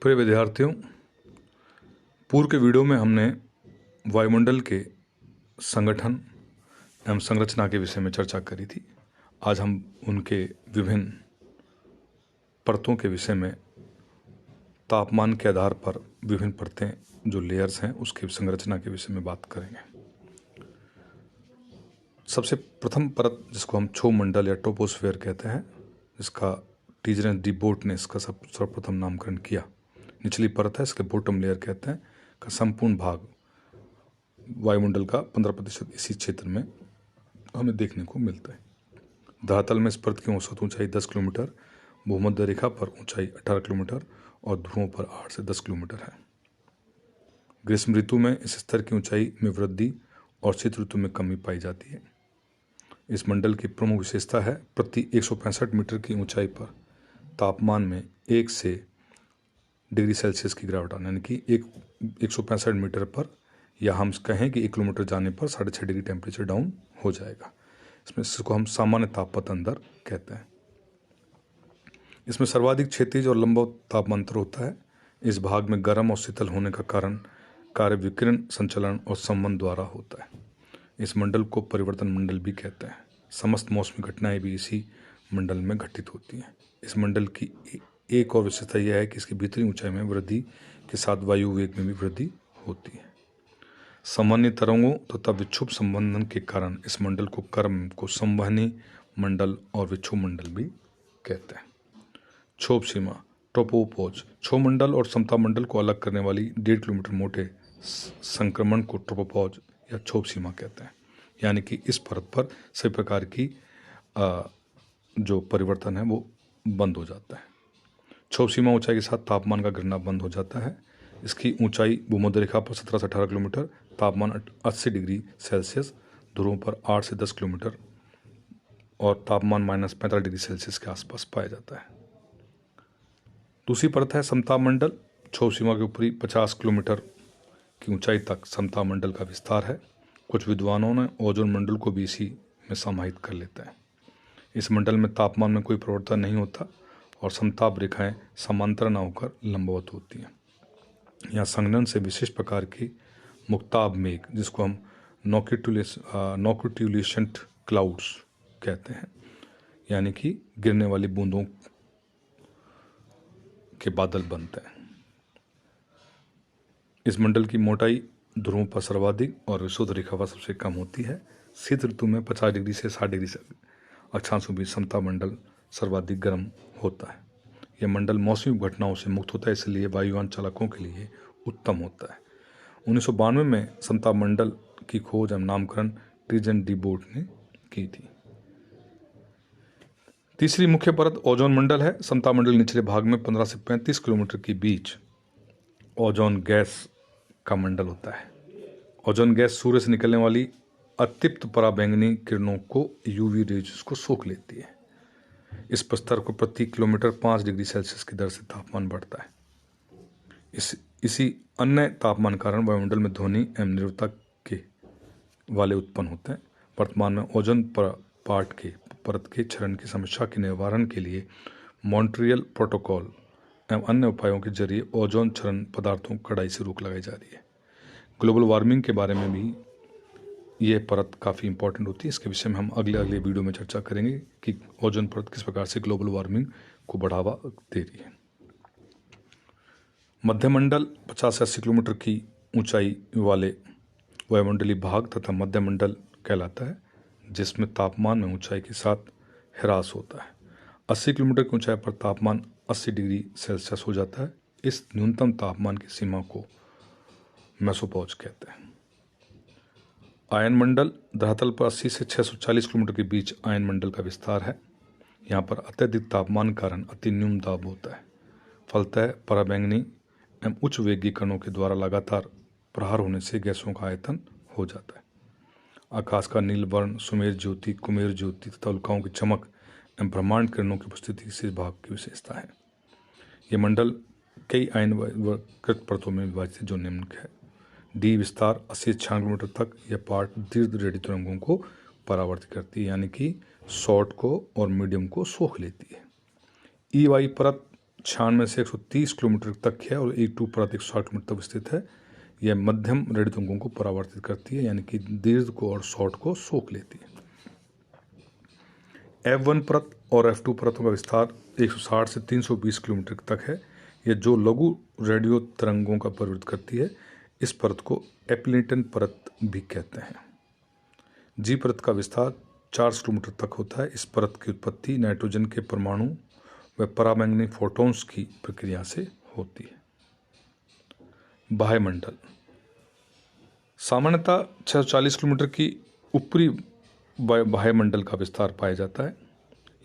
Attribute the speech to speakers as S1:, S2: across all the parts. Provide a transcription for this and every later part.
S1: प्रिय विद्यार्थियों, पूर्व के वीडियो में हमने वायुमंडल के संगठन एवं संरचना के विषय में चर्चा करी थी। आज हम उनके विभिन्न परतों के विषय में तापमान के आधार पर विभिन्न परतें जो लेयर्स हैं उसकी संरचना के विषय में बात करेंगे। सबसे प्रथम परत जिसको हम क्षोभ मंडल या ट्रोपोस्फेयर कहते हैं, जिसका टीजरेंस डी बोट ने इसका सर्वप्रथम नामकरण किया। निचली परत है, इसके बॉटम लेयर कहते हैं, का संपूर्ण भाग वायुमंडल का 15% इसी क्षेत्र में हमें देखने को मिलता है। धरातल में इस परत की औसत ऊंचाई 10 किलोमीटर, भूमध्य रेखा पर ऊंचाई 18 किलोमीटर और ध्रुवों पर 8 से 10 किलोमीटर है। ग्रीष्म ऋतु में इस स्तर की ऊंचाई में वृद्धि और शीत ऋतु में कमी पाई जाती है। इस मंडल की प्रमुख विशेषता है प्रति 165 मीटर की ऊंचाई पर तापमान में 1 से डिग्री सेल्सियस की गिरावट आना, यानी कि 165 मीटर पर, या हम कहें कि 1 किलोमीटर जाने पर 6.5 डिग्री टेम्परेचर डाउन हो जाएगा। इसको हम सामान्य तापपथ अंदर कहते हैं। इसमें सर्वाधिक क्षैतिज और लंबा तापमांतर होता है। इस भाग में गर्म और शीतल होने का कारण कार्य विकिरण संचलन और संवहन द्वारा होता है। इस मंडल को परिवर्तन मंडल भी कहते हैं। समस्त मौसमी घटनाएं भी इसी मंडल में घटित होती हैं। इस मंडल की एक और विशेषता यह है कि इसकी भीतरी ऊंचाई में वृद्धि के साथ वायु वेग में भी वृद्धि होती है। संवहनी तरंगों तथा विक्षुभ संबंधन के कारण इस मंडल को कर्म को संवहनी मंडल और विक्षुभ मंडल भी कहते हैं। क्षोभ सीमा ट्रोपोपॉज, क्षोभ मंडल और समताप मंडल को अलग करने वाली 1.5 किलोमीटर मोटे संक्रमण को ट्रोपोपॉज या क्षोभ सीमा कहते हैं। यानी कि इस परत पर सभी प्रकार की जो परिवर्तन है वो बंद हो जाता है। क्षोभ सीमा ऊंचाई के साथ तापमान का गिरना बंद हो जाता है। इसकी ऊंचाई भूमध्य रेखा पर 17 से 18 किलोमीटर, तापमान 80 डिग्री सेल्सियस, ध्रुवों पर 8 से 10 किलोमीटर और तापमान -45 डिग्री सेल्सियस के आसपास पाया जाता है। दूसरी परत है समताप मंडल। क्षोभ सीमा के ऊपरी 50 किलोमीटर की ऊंचाई तक समताप मंडल का विस्तार है। कुछ विद्वानों ने ओजोन मंडल को भी इसी में समाहित कर लेते हैं। इस मंडल में तापमान में कोई परिवर्तन नहीं होता और समताप रेखाएं समांतर न होकर लंबवत होती हैं। यहाँ संघनन से विशिष्ट प्रकार की मुक्ताभ मेघ, जिसको हम नोक्टिट्यूलेशंट क्लाउड्स कहते हैं, यानी कि गिरने वाली बूंदों के बादल बनते हैं। इस मंडल की मोटाई ध्रुवों पर सर्वाधिक और विषुवत रेखा पर सबसे कम होती है। शीत ऋतु में 50 डिग्री से 60 डिग्री अक्षांश के बीच समताप मंडल सर्वाधिक गर्म होता है। यह मंडल मौसमी घटनाओं से मुक्त होता है, इसलिए वायुयान चालकों के लिए उत्तम होता है। 1992 में समताप मंडल की खोज एवं नामकरण टीजरेंस डी बोट ने की थी। तीसरी मुख्य परत ओजोन मंडल है। समताप मंडल निचले भाग में 15 से 35 किलोमीटर के बीच ओजोन गैस का मंडल होता है। ओजोन गैस सूर्य से निकलने वाली अतिप्त पराबैंगनी किरणों को यूवी रेज को सोख लेती है। इस स्तर को प्रति किलोमीटर 5 डिग्री सेल्सियस की दर से तापमान बढ़ता है। इसी अन्य तापमान कारण वायुमंडल में ध्वनि एवं निर्वात के वाले उत्पन्न होते हैं। वर्तमान में ओजोन परत के क्षरण की समस्या के निवारण के लिए मॉन्ट्रियल प्रोटोकॉल एवं अन्य उपायों के जरिए ओजोन क्षरण पदार्थों को कड़ाई से रोक लगाई जा रही है। ग्लोबल वार्मिंग के बारे में भी ये परत काफ़ी इंपॉर्टेंट होती है। इसके विषय में हम अगले वीडियो में चर्चा करेंगे कि ओजोन परत किस प्रकार से ग्लोबल वार्मिंग को बढ़ावा दे रही है। मध्यमंडल 50 से 80 किलोमीटर की ऊंचाई वाले वायुमंडलीय भाग तथा मध्यमंडल कहलाता है, जिसमें तापमान में ऊंचाई के साथ ह्रास होता है। 80 किलोमीटर की ऊंचाई पर तापमान 80 डिग्री सेल्सियस हो जाता है। इस न्यूनतम तापमान की सीमा को मेसोपॉज कहते हैं। आयन मंडल धरातल पर 80 से 640 किलोमीटर के बीच आयन मंडल का विस्तार है। यहाँ पर अत्यधिक तापमान के कारण अति न्यून दाब होता है। फलतः पराबैंगनी एवं उच्च वेगीय कणों के द्वारा लगातार प्रहार होने से गैसों का आयतन हो जाता है। आकाश का नील वर्ण, सुमेर ज्योति, कुमेर ज्योति तथा उल्काओं की चमक एवं ब्रह्मांड किरणों की उपस्थिति इस भाग की विशेषता है। ये मंडल कई आयनकृत परतों में विभाजित है, जो निम्नलिखित है। डी विस्तार 80 से 96 किलोमीटर तक यह पार्ट दीर्घ रेडियो तरंगों को परावर्तित करती है, यानी कि शॉर्ट को और मीडियम को सोख लेती है। ई वाई परत 96 से 130 किलोमीटर तक है और E2 परत 160 किलोमीटर तक विस्तृत है। यह मध्यम रेडियो तरंगों को परावर्तित करती है, यानी कि दीर्घ को और शॉर्ट को सोख लेती है। F1 परत और F2 परतों का विस्तार 160 से 320 किलोमीटर तक है। यह जो लघु रेडियो तरंगों का परिवर्तित करती है, इस परत को एप्लिटन परत भी कहते हैं। G परत का विस्तार 400 किलोमीटर तक होता है। इस परत की उत्पत्ति नाइट्रोजन के परमाणु व पराबैंगनी फोटॉन्स की प्रक्रिया से होती है। वायुमंडल सामान्यतः 640 किलोमीटर की ऊपरी वायुमंडल का विस्तार पाया जाता है।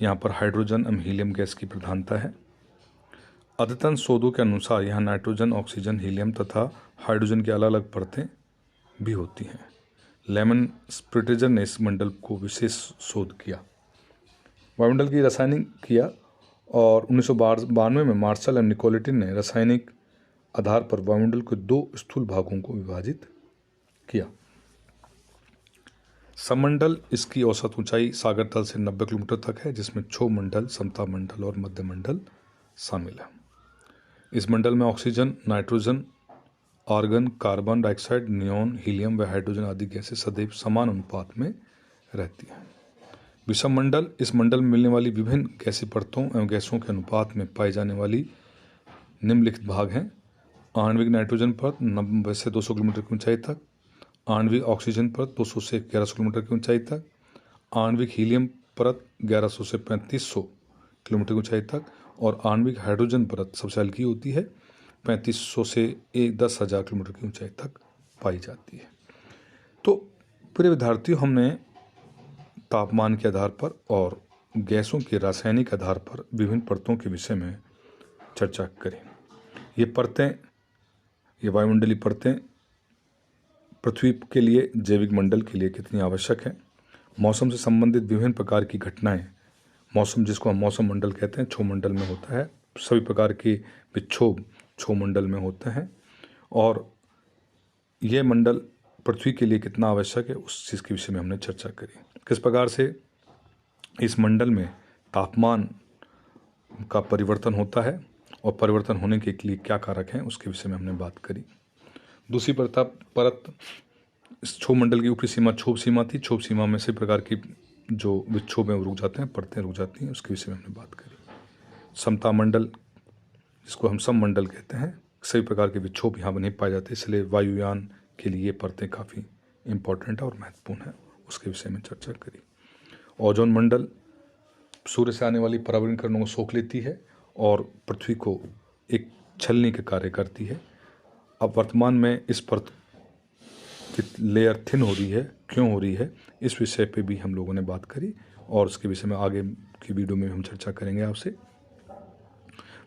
S1: यहाँ पर हाइड्रोजन एवं हीलियम गैस की प्रधानता है। अद्यतन शोधों के अनुसार यहाँ नाइट्रोजन, ऑक्सीजन, हीलियम तथा हाइड्रोजन की अलग अलग परतें भी होती हैं। लेमन स्प्रिटेजर ने इस मंडल को विशेष शोध किया, वायुमंडल की रासायनिक किया और 1992 में मार्शल एवं निकोलेटिन ने रासायनिक आधार पर वायुमंडल के 2 स्थूल भागों को विभाजित किया। सममंडल, इसकी औसत ऊंचाई सागर तल से 90 किलोमीटर तक है, जिसमें क्षोभ मंडल, समता मंडल और मध्य मंडल शामिल है। इस मंडल में oxygen, nitrogen, argon, carbon dioxide, neon, helium व हाइड्रोजन आदि गैसें सदैव समान अनुपात में रहती हैं। विषम मंडल, इस मंडल में मिलने वाली विभिन्न गैसीय परतों एवं गैसों के अनुपात में पाई जाने वाली निम्नलिखित भाग हैं। आणविक नाइट्रोजन परत 90 से 200 किलोमीटर की ऊंचाई तक, आणविक ऑक्सीजन परत 200 से 1100 किलोमीटर की ऊंचाई तक, आणविक हीलियम परत 1100 से 3500 किलोमीटर की ऊंचाई तक और आणविक हाइड्रोजन परत सबसे हल्की होती है, 3500 से 10,000 किलोमीटर की ऊंचाई तक पाई जाती है। तो प्रिय विद्यार्थियों, हमने तापमान के आधार पर और गैसों के रासायनिक आधार पर विभिन्न परतों के विषय में चर्चा करी। ये परतें, ये वायुमंडलीय परतें पृथ्वी के लिए, जैविक मंडल के लिए कितनी आवश्यक है। मौसम से संबंधित विभिन्न प्रकार की घटनाएं, मौसम जिसको हम मौसम मंडल कहते हैं, क्षोभ मंडल में होता है। सभी प्रकार के विक्षोभ क्षोभ मंडल में होते हैं और यह मंडल पृथ्वी के लिए कितना आवश्यक है, उस चीज़ के विषय में हमने चर्चा करी। किस प्रकार से इस मंडल में तापमान का परिवर्तन होता है और परिवर्तन होने के लिए क्या कारक हैं, उसके विषय में हमने बात करी। दूसरी परत इस क्षोभ मंडल की ऊपरी सीमा क्षोभ सीमा थी। क्षोभ सीमा में सभी प्रकार की जो विक्षोभ हैं वो रुक जाते हैं, परतें रुक जाती हैं, उसके विषय में हमने बात करी। समता मंडल, जिसको हम सममंडल कहते हैं, सभी प्रकार के विक्षोभ यहाँ नहीं पाए जाते, इसलिए वायुयान के लिए ये परतें काफ़ी इम्पोर्टेंट है और महत्वपूर्ण है, उसके विषय में चर्चा करी। ओजोन मंडल सूर्य से आने वाली परावर्तन किरणों को सोख लेती है और पृथ्वी को एक छलनी के कार्य करती है। अब वर्तमान में इस परत की लेयर थिन हो रही है, क्यों हो रही है, इस विषय पे भी हम लोगों ने बात करी और उसके विषय में आगे की वीडियो में हम चर्चा करेंगे आपसे।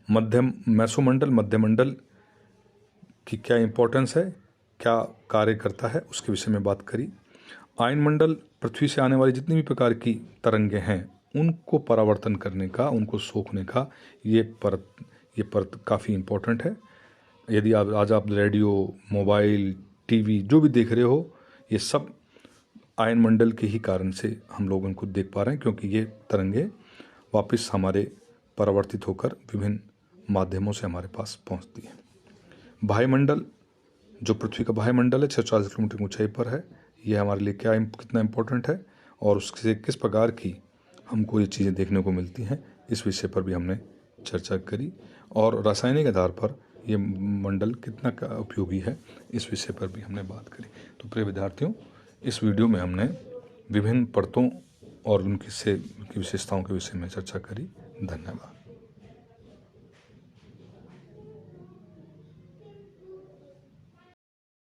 S1: मेसोमंडल, मध्यमंडल की क्या इंपॉर्टेंस है, क्या कार्य करता है, उसके विषय में बात करी। आयन मंडल, पृथ्वी से आने वाली जितनी भी प्रकार की तरंगें हैं उनको परावर्तन करने का, उनको सोखने का ये परत काफ़ी इम्पोर्टेंट है। यदि आज आप रेडियो, मोबाइल, टीवी जो भी देख रहे हो, ये सब आयन मंडल के ही कारण से हम लोग उनको देख पा रहे हैं, क्योंकि ये तरंगे वापस हमारे परावर्तित होकर विभिन्न माध्यमों से हमारे पास पहुंचती हैं। वायुमंडल, जो पृथ्वी का वायुमंडल है 640 किलोमीटर की ऊंचाई पर है, यह हमारे लिए कितना इम्पोर्टेंट है और उससे किस प्रकार की हमको ये चीज़ें देखने को मिलती हैं, इस विषय पर भी हमने चर्चा करी। और रासायनिक आधार पर ये मंडल कितना उपयोगी है, इस विषय पर भी हमने बात करी। तो प्रिय विद्यार्थियों, इस वीडियो में हमने विभिन्न परतों और उनकी विशेषताओं के विषय में चर्चा करी। धन्यवाद।